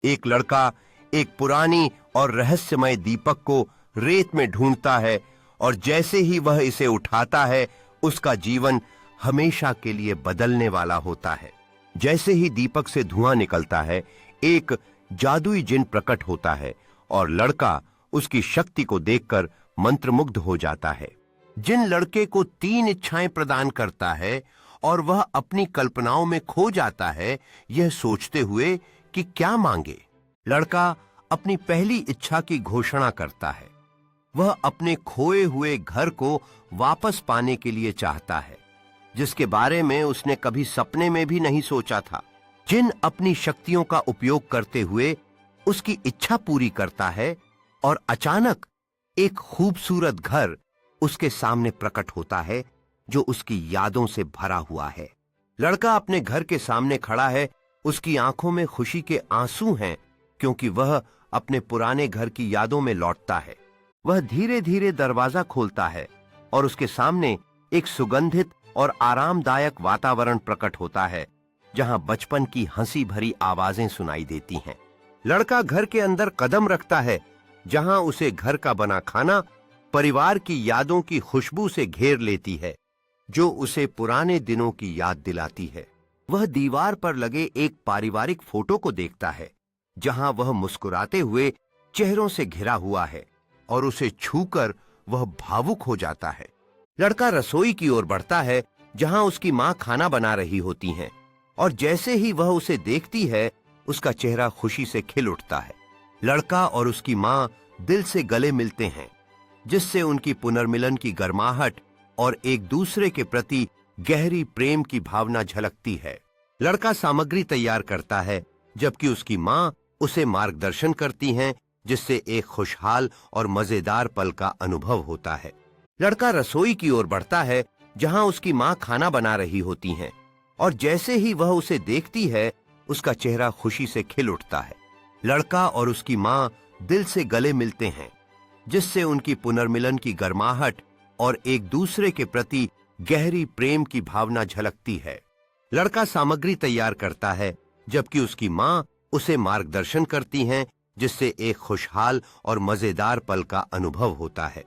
एक लड़का एक पुरानी और रहस्यमय दीपक को रेत में ढूंढता है और जैसे ही वह इसे उठाता है उसका जीवन हमेशा के लिए बदलने वाला होता है। जैसे ही दीपक से धुआं निकलता है एक जादुई जिन प्रकट होता है और लड़का उसकी शक्ति को देखकर मंत्रमुग्ध हो जाता है। जिन लड़के को 3 इच्छाएं प्रदान करता है और वह अपनी कल्पनाओं में खो जाता है, यह सोचते हुए कि क्या मांगे। लड़का अपनी पहली इच्छा की घोषणा करता है। वह अपने खोए हुए घर को वापस पाने के लिए चाहता है, जिसके बारे में उसने कभी सपने में भी नहीं सोचा था। जिन अपनी शक्तियों का उपयोग करते हुए उसकी इच्छा पूरी करता है और अचानक एक खूबसूरत घर उसके सामने प्रकट होता है जो उसकी यादों से भरा हुआ है। लड़का अपने घर के सामने खड़ा है, उसकी आंखों में खुशी के आंसू हैं क्योंकि वह अपने पुराने घर की यादों में लौटता है। वह धीरे धीरे दरवाजा खोलता है और उसके सामने एक सुगंधित और आरामदायक वातावरण प्रकट होता है जहां बचपन की हंसी भरी आवाजें सुनाई देती हैं। लड़का घर के अंदर कदम रखता है जहां उसे घर का बना खाना परिवार की यादों की खुशबू से घेर लेती है जो उसे पुराने दिनों की याद दिलाती है। वह दीवार पर लगे एक पारिवारिक फोटो को देखता है जहां वह मुस्कुराते हुए चेहरों से घिरा हुआ है और उसे छूकर वह भावुक हो जाता है। लड़का रसोई की ओर बढ़ता है जहां उसकी मां खाना बना रही होती हैं और जैसे ही वह उसे देखती है उसका चेहरा खुशी से खिल उठता है। लड़का और उसकी मां दिल से गले मिलते हैं जिससे उनकी पुनर्मिलन की गर्माहट और एक दूसरे के प्रति गहरी प्रेम की भावना झलकती है। लड़का सामग्री तैयार करता है जबकि उसकी मां उसे मार्गदर्शन करती हैं जिससे एक खुशहाल और मजेदार पल का अनुभव होता है। लड़का रसोई की ओर बढ़ता है जहां उसकी मां खाना बना रही होती हैं और जैसे ही वह उसे देखती है उसका चेहरा खुशी से खिल उठता है। लड़का और उसकी मां दिल से गले मिलते हैं जिससे उनकी पुनर्मिलन की गर्माहट और एक दूसरे के प्रति गहरी प्रेम की भावना झलकती है। लड़का सामग्री तैयार करता है जबकि उसकी मां उसे मार्गदर्शन करती हैं जिससे एक खुशहाल और मजेदार पल का अनुभव होता है।